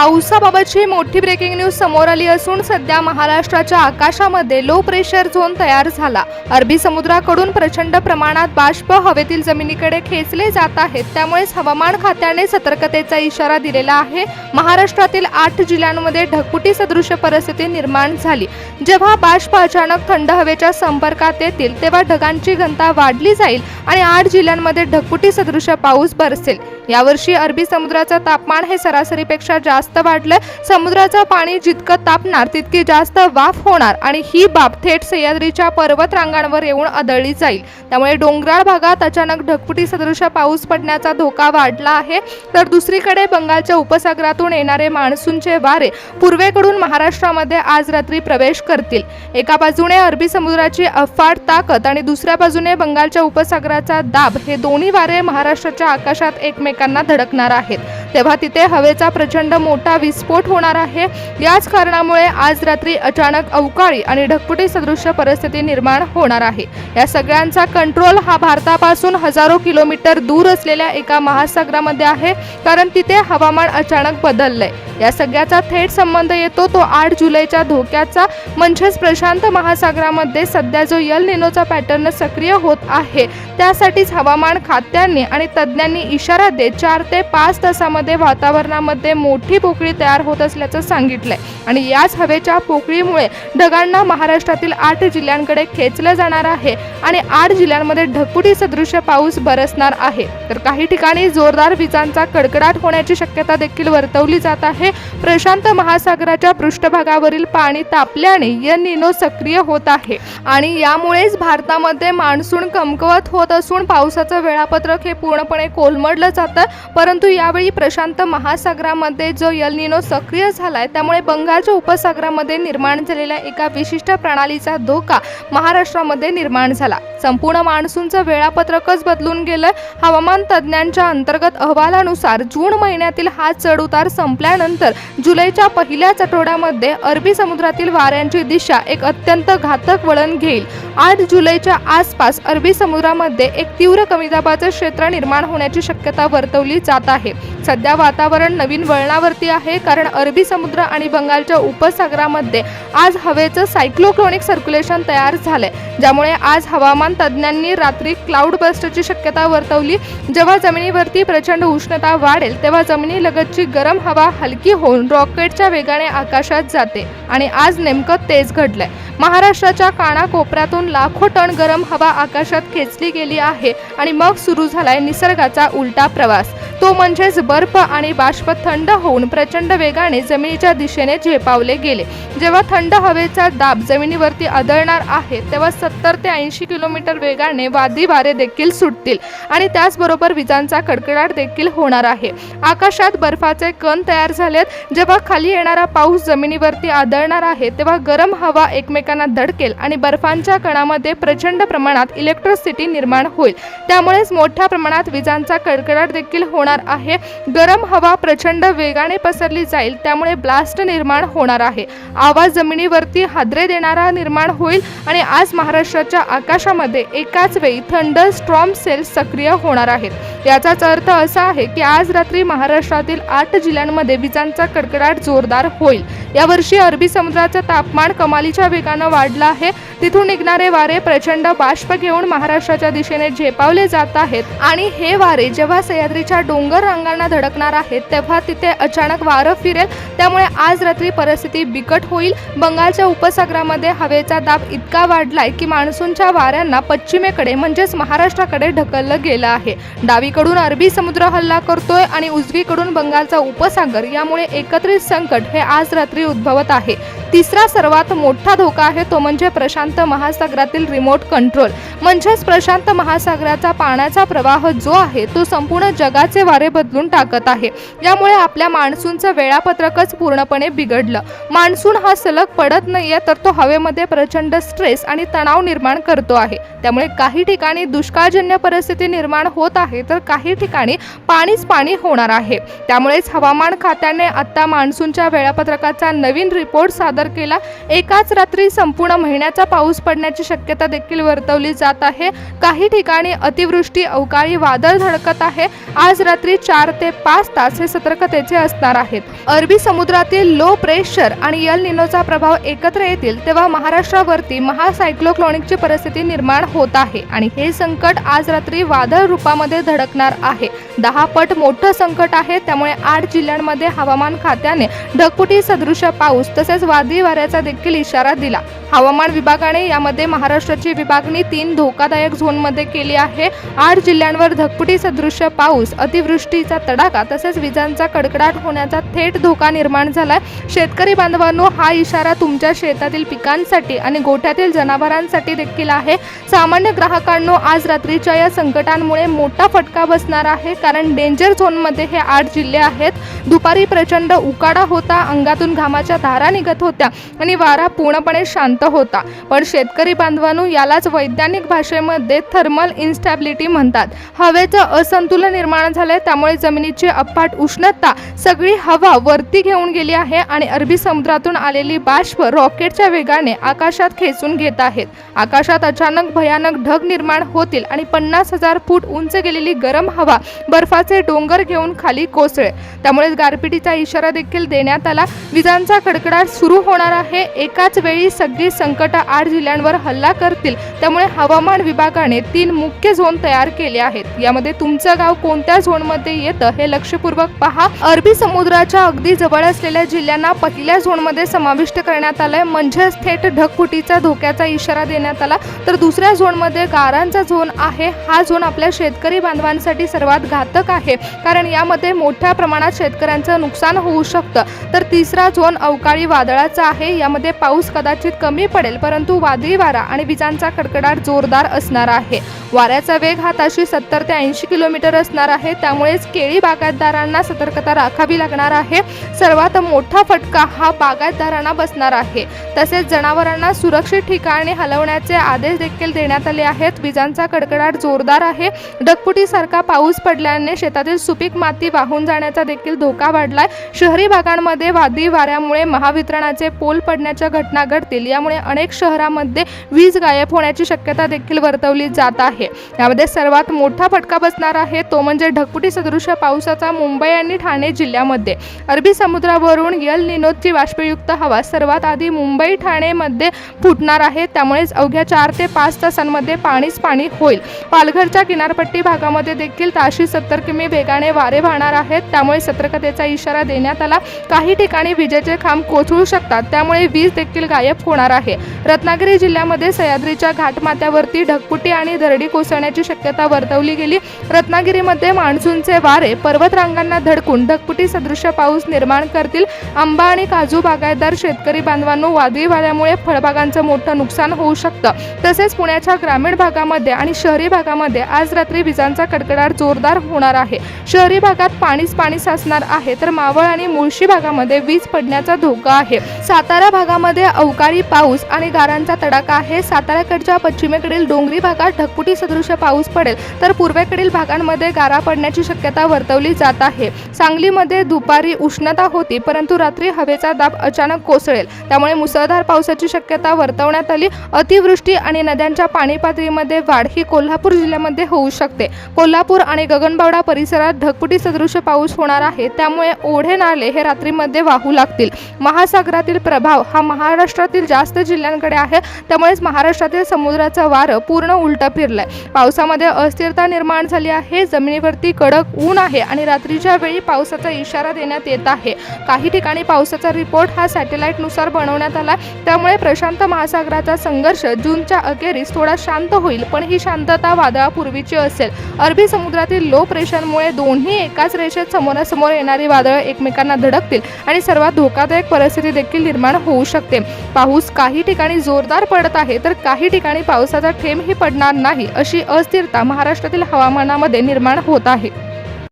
पावसाबाबतची मोठी breaking news समोर आली असून सध्या महाराष्ट्राच्या आकाशामध्ये लो प्रेशर झोन तयार झाला। अरबी समुद्राकडून प्रचंड प्रमाणात बाष्प हवेतील जमिनीकडे खेचले जात आहेत। त्यामुळेच हवामान खात्याने सतर्कतेचा इशारा दिलेला आहे। महाराष्ट्रातील 8 जिल्ह्यांमध्ये ढगफुटी सदृश परिस्थिती निर्माण झाली। जेव्हा बाष्प अचानक थंड हवेच्या संपर्कात येतील तेव्हा ढगांची घनता वाढली जाईल आणि 8 जिल्ह्यांमध्ये ढगफुटी सदृश पाऊस बरसेल। यावर्षी अरबी समुद्राचं तापमान हे सरासरीपेक्षा जास्त वाढलं। समुद्राचं पाणी जितकं तापणार तितकी जास्त वाफ होणार आणि ही बाब थेट सह्याद्रीच्या पर्वत रांगांवर येऊन आदळली जाईल। त्यामुळे डोंगराळ भागात अचानक ढगफुटी सदृश पाऊस पडण्याचा धोका वाढला आहे। तर दुसरीकडे बंगालच्या उपसागरातून येणारे मान्सूनचे वारे पूर्वेकडून महाराष्ट्रामध्ये आज रात्री प्रवेश करतील। एका बाजूने अरबी समुद्राची अफाट ताकद आणि दुसऱ्या बाजूने बंगालच्या उपसागराचा दाब हे दोन्ही वारे महाराष्ट्राच्या आकाशात एकमेकांना धडकणार आहेत। तेव्हा तिथे हवेचा प्रचंड मोठा विस्फोट होणार आहे। याच कारणामुळे आज रात्री अचानक अवकाळी आणि ढगफुटी सदृश परिस्थिती निर्माण होणार आहे। या सगळ्यांचा कंट्रोल हा भारतापासून हजारो किलोमीटर दूर असलेल्या एका महासागरामध्ये आहे, कारण तिथे हवामान अचानक बदललंय। या सगळ्याचा थेट संबंध येतो तो 8 जुलैच्या धोक्याचा, म्हणजेच प्रशांत महासागरामध्ये सध्या जो यल निनोचा पॅटर्न सक्रिय होत आहे त्यासाठीच हवामान खात्याने आणि तज्ज्ञांनी इशारा देत 4 ते 5 तासामध्ये वातावरणामध्ये मोठी पोकळी तयार होत असल्याचं सांगितलंय आणि याच हवेच्या पोकळीमुळे ढगांना महाराष्ट्रातील 8 जिल्ह्यांकडे खेचलं जाणार आहे आणि 8 जिल्ह्यांमध्ये ढगफुटी सदृश पाऊस बरसणार आहे। तर काही ठिकाणी जोरदार विजांचा कडकडाट होण्याची शक्यता देखील वर्तवली जात आहे। प्रशांत महासागराच्या पृष्ठभागावरील पाणी तापल्याने यल निनो सक्रिय होत आहे आणि यामुळेच भारतामध्ये मान्सून कमकुवत होत असून पावसाचं वेळापत्रक हे पूर्णपणे कोलमडलं जातं। परंतु यावेळी प्रशांत महासागरामध्ये जो यल निनो सक्रिय झालाय त्यामुळे बंगालच्या उपसागरामध्ये निर्माण झालेल्या एका विशिष्ट प्रणालीचा धोका महाराष्ट्रामध्ये निर्माण झाला। संपूर्ण मान्सूनचं वेळापत्रकच बदलून गेलं। हवामान तज्ज्ञांच्या अंतर्गत अहवालानुसार जून महिन्यातील हा चढउतार संपल्यानंतर जुलैच्या पहिल्याच आठवड्यामध्ये अरबी समुद्रातील वाऱ्यांची दिशा एक अत्यंत घातक वळण घेईल। 8 जुलैच्या आसपास अरबी समुद्रामध्ये एक तीव्र कमी दाबाचं क्षेत्र निर्माण होण्याची शक्यता वर्तवली जात आहे। सध्या वातावरण नवीन वळणावरती आहे, कारण अरबी समुद्र आणि बंगालच्या उपसागरामध्ये आज हवेचं सायक्लोट्रॉनिक सर्क्युलेशन तयार झालंय, ज्यामुळे आज हवामान तज्ज्ञांनी रात्री क्लाउड बस्टची शक्यता वर्तवली। जेव्हा जमिनीवरती प्रचंड उष्णता वाढेल तेव्हा जमिनीलगतची गरम हवा हलकी होऊन रॉकेटच्या वेगाने आकाशात जाते आणि आज नेमकं तेच घडलंय। महाराष्ट्राच्या कानाकोपऱ्यातून लाखो टन गरम हवा आकाशात खेचली गेली आहे आणि मग सुरू झालाय निसर्गाचा उलटा प्रवास, तो म्हणजेच बर्फ आणि बाष्प थंड होऊन प्रचंड वेगाने जमिनीच्या दिशेने झेपावले गेले। जेव्हा थंड हवेचा दाब जमिनीवरती आदळणार आहे तेव्हा 70 ते 80 किलोमीटर वेगाने वादळी वारे देखील सुटतील आणि त्याचबरोबर विजांचा कडकडाट देखील होणार आहे। आकाशात बर्फाचे कण तयार झालेत। जेव्हा खाली येणारा पाऊस जमिनीवरती आदळणार आहे तेव्हा गरम हवा एकमेकांना धडकेल आणि बर्फांच्या कणामध्ये प्रचंड प्रमाणात इलेक्ट्रिसिटी निर्माण होईल। त्यामुळेच मोठ्या प्रमाणात विजांचा कडकडाट देखील होणार आहे। गरम हवा प्रचंड वेगाने पसरली जाईल, त्यामुळे ब्लास्ट निर्माण होणार आहे। आवाज जमिनीवरती हादरे देणारा निर्माण होईल आणि आज महाराष्ट्राच्या आकाशामध्ये एकाच वेळी थंडर स्टॉर्म सेल्स सक्रिय होणार आहेत। याचाच अर्थ असा आहे की आज रात्री महाराष्ट्रातील 8 जिल्ह्यांमध्ये विजांचा कडकडाट जोरदार होईल। यावर्षी अरबी समुद्राचं तापमान कमालीच्या वेगाने वाढलं आहे। तिथून निघणारे वारे प्रचंड बाष्प घेऊन महाराष्ट्राच्या दिशेने झेपावले जात आहेत आणि हे वारे जेव्हा सह्याद्रीच्या डोंगर रांगांना धडकणार आहेत तेव्हा तिथे अचानक वारं फिरेल। त्यामुळे आज रात्री परिस्थिती बिकट होईल। बंगालच्या उपसागरामध्ये हवेचा दाब इतका वाढलाय की मान्सूनच्या वाऱ्यांना पश्चिमेकडे म्हणजेच महाराष्ट्राकडे ढकललं गेलं आहे। डावीकडून अरबी समुद्र हल्ला करतोय आणि उजवीकडून बंगालचा उपसागर, यामुळे एकत्रित संकट हे आज रात्री उद्भवत आहे। तिसरा सर्वात मोठा धोका आहे तो म्हणजे प्रशांत महासागरातील रिमोट कंट्रोल, म्हणजेच प्रशांत महासागराचा पाण्याचा प्रवाह जो आहे तो संपूर्ण जगाचे वारे बदलून टाकत आहे। यामुळे आपल्या मान्सूनचं वेळापत्रकच पूर्णपणे बिघडलं। मान्सून हा सलग पडत नाहीये, तर तो हवेमध्ये प्रचंड स्ट्रेस आणि तणाव निर्माण करतो आहे। त्यामुळे काही ठिकाणी दुष्काळजन्य परिस्थिती निर्माण होत आहे, तर काही ठिकाणी पाणीच पाणी होणार आहे। त्यामुळेच हवामान खात्याने आता मान्सूनच्या वेळापत्रकाचा नवीन रिपोर्ट सादर सदर केला। एकाच रात्री संपूर्ण महिन्याचा पाऊस पडण्याची शक्यता देखील वर्तवली जात आहे। काही ठिकाणी अतिवृष्टी, अवकाळी वादळ धडकत आहे। आज रात्री 4 ते 5 तास हे सतर्कतेचे असणार आहेत। अरबी समुद्रातील लो प्रेशर आणि एल निनोचा प्रभाव एकत्र येतील तेव्हा महाराष्ट्रावरती महासायक्लोनिकची परिस्थिती निर्माण होत आहे आणि हे संकट आज रात्री वादळ रूपामध्ये धडकणार आहे। 10 पट मोठं संकट आहे। त्यामुळे 8 जिल्ह्यांमध्ये हवामान खात्याने ढगफुटी सदृश पाऊस तसेच वादळी वाऱ्याचा देखील इशारा दिला। हवामान विभागाने यामध्ये महाराष्ट्राची विभागणी 3 धोकादायक झोनमध्ये केली आहे। 8 जिल्ह्यांवर ढगफुटी सदृश पाऊस, अतिवृष्टीचा तडाखा तसेच विजांचा कडकडाट होण्याचा थेट धोका निर्माण झालाय। शेतकरी बांधवांनो, हा इशारा तुमच्या शेतातील पिकांसाठी आणि गोठ्यातील जनावरांसाठी देखील आहे। सामान्य ग्राहकांनो, आज रात्रीच्या या संकटांमुळे मोठा फटका बसणार आहे, कारण डेंजर झोनमध्ये हे 8 जिल्हे आहेत। दुपारी प्रचंड उकाडा होता, अंगातून घामाच्या धारा निघत होत्या आणि वारा पूर्णपणे शांत होता। पण शेतकरी बांधवांनो, यालाच वैज्ञानिक भाषेमध्ये थर्मल इन्स्टॅबिलिटी म्हणतात। हवेचं असंतुलन निर्माण झाले, त्यामुळे जमिनीची अफाट उष्णता सगळी हवा वरती घेऊन गेली आहे आणि अरबी समुद्रातून आलेली बाष्प रॉकेटच्या वेगाने आकाशात खेचून घेत आहेत। आकाशात अचानक भयानक ढग निर्माण होतील आणि 50,000 फूट उंच गेलेली गरम हवा बर्फाचे डोंगर घेऊन खाली कोसळे। त्यामुळे गारपिटीचा इशारा देखील देण्यात आला। विजांचा कडकडाट सुरू होणार आहे। एकाच वेळी सगळी संकट 8 जिल्ह्यांवर हल्ला करतील। त्यामुळे हवामान विभागाने 3 मुख्य झोन तयार केले आहेत। यामध्ये तुमचं गाव कोणत्या झोनमध्ये येतं हे लक्षपूर्वक पहा। अरबी समुद्राच्या अगदी जवळ असलेल्या जिल्ह्यांना पहिल्या झोनमध्ये समाविष्ट करण्यात आलंय, म्हणजे थेट ढगफुटीचा धोक्याचा इशारा देण्यात आला। तर दुसऱ्या झोनमध्ये गारांचा झोन आहे। हा झोन आपल्या शेतकरी बांधवांसाठी सर्वात घातक आहे, कारण यामध्ये मोठ्या प्रमाणात शेतकऱ्यांचं नुकसान होऊ शकतं। तर तिसरा झोन अवकाळी वादळाचा आहे। यामध्ये पाऊस कदाचित कमी पडेल, परंतु वादळी वारा आणि विजांचा कडकडाट जोरदार असणार आहे। वाऱ्याचा वेग हा ताशी 70 ते 80 किलोमीटर असणार आहे। त्यामुळेच केळी बागायतदारांना सतर्कता राखावी लागणार आहे। सर्वात मोठा फटका हा बागायतदारांना बसणार आहे। तसेच जनावरांना सुरक्षित ठिकाणी हलवण्याचे आदेश देखील देण्यात आले आहेत। विजांचा कडकडाट जोरदार आहे। ढगफुटीसारखा पाऊस पडल्याने शेतातील सुपीक माती वाहून जाण्याचा देखील धोका वाढलाय। शहरी भागांमध्ये वादळी वाऱ्यामुळे महावितरणाचे पोल पडण्याच्या घटना घडतील। यामुळे अनेक शहरांमध्ये वीज गायब होण्याची शक्यता देखील वर्तवली जात आहे। यामध्ये सर्वात मोठा फटका बसणार आहे तो म्हणजे ढगफुटी सदृश पावसाचा मुंबई आणि ठाणे जिल्ह्यामध्ये। अरबी समुद्रावरून एल निनोची बाष्पयुक्त हवा सर्वात आधी मुंबई ठाणे मध्ये फुटणार आहे। त्यामुळेच अवघ्या 4 ते 5 तासांमध्ये पाणीच पाणी होईल। पालघरच्या किनारपट्टी भागामध्ये देखील ताशी 70 किमी वेगाने वारे वाहणार आहेत। त्यामुळे सतर्कतेचा इशारा देण्यात आला। काही ठिकाणी विजेचे खांब कोसळू शकतात, त्यामुळे वीज देखील गायब होणार आहे। रत्नागिरी जिल्ह्यामध्ये सह्याद्रीच्या घाटमाथ्यावरती ढगफुटी आणि दरडी कोसळण्याची शक्यता वर्तवली गेली। रत्नागिरीमध्ये मान्सूनचे वारे पर्वतरांगांना धडकून ढगफुटी सदृश पाऊस निर्माण करतील। आंबा आणि काजू बागायतदार शेतकरी बांधवांनो, वादळी वाऱ्यामुळे फळबागांचं मोठं नुकसान होऊ शकतं। तसेच पुण्याच्या ग्रामीण भागामध्ये आणि शहरी भागामध्ये आज रात्री विजांचा कडकडाट जोरदार होणार आहे। शहरी भागात पाणीच पाणी साचणार आहे, तर मावळ आणि मुळशी भागामध्ये वीज पडण्याचा धोका आहे। सातारा भागामध्ये अवकाळी पाऊस आणि गारांचा तडाखा आहे। साताऱ्याकडच्या पश्चिमेकडील डोंगरी भागात ढगफुटी सदृश पाऊस पडेल, तर पूर्वेकडील भागांमध्ये गारा पडण्याची शक्यता वर्तवली जात आहे। सांगलीमध्ये दुपारी उष्णता होती, परंतु रात्री हवेचा दाब अचानक कोसळेल, त्यामुळे मुसळधार पावसाची शक्यता वर्तवण्यात आली। अतिवृष्टी आणि नद्यांच्या पाणी पातळीमध्ये वाढ ही कोल्हापूर जिल्ह्यामध्ये होऊ शकते। कोल्हापूर आणि गगनबावडा परिसरात ढगफुटी सदृश पाऊस होणार आहे। त्यामुळे ओढे नाले हे रात्रीमध्ये वाहू लागतील। महासागरातील प्रभाव हा महाराष्ट्रातील जास्त जिल्ह्यांकडे आहे, त्यामुळेच महाराष्ट्रातील समुद्राचं वारं पूर्ण उलट फिरलंय। पावसामध्ये अस्थिरता निर्माण झाली आहे। जमिनीवरती कडक ऊन आहे आणि रात्रीच्या वेळी पावसाचा इशारा देण्यात येत आहे। काही ठिकाणी पावसाचा रिपोर्ट हा सॅटेलाइट नुसार बनवण्यात आला। त्यामुळे प्रशांत महासागराचा संघर्ष जूनच्या अखेरीस थोडा शांत होईल, पण ही शांतता वादळापूर्वीची असेल। अरबी समुद्रातील लो प्रेशरमुळे दोन्ही एकाच रेषेत समोरासमोर येणारी वादळं एकमेकांना धडकतील आणि सर्वात धोकादायक परिस्थिती देखील निर्माण होऊ शकते। पाऊस काही ठिकाणी जोरदार पडत आहे, तर काही ठिकाणी पावसाचा थेंबही पडणार नाही, अशी अस्थिरता महाराष्ट्रातील हवामानामध्ये निर्माण होत आहे।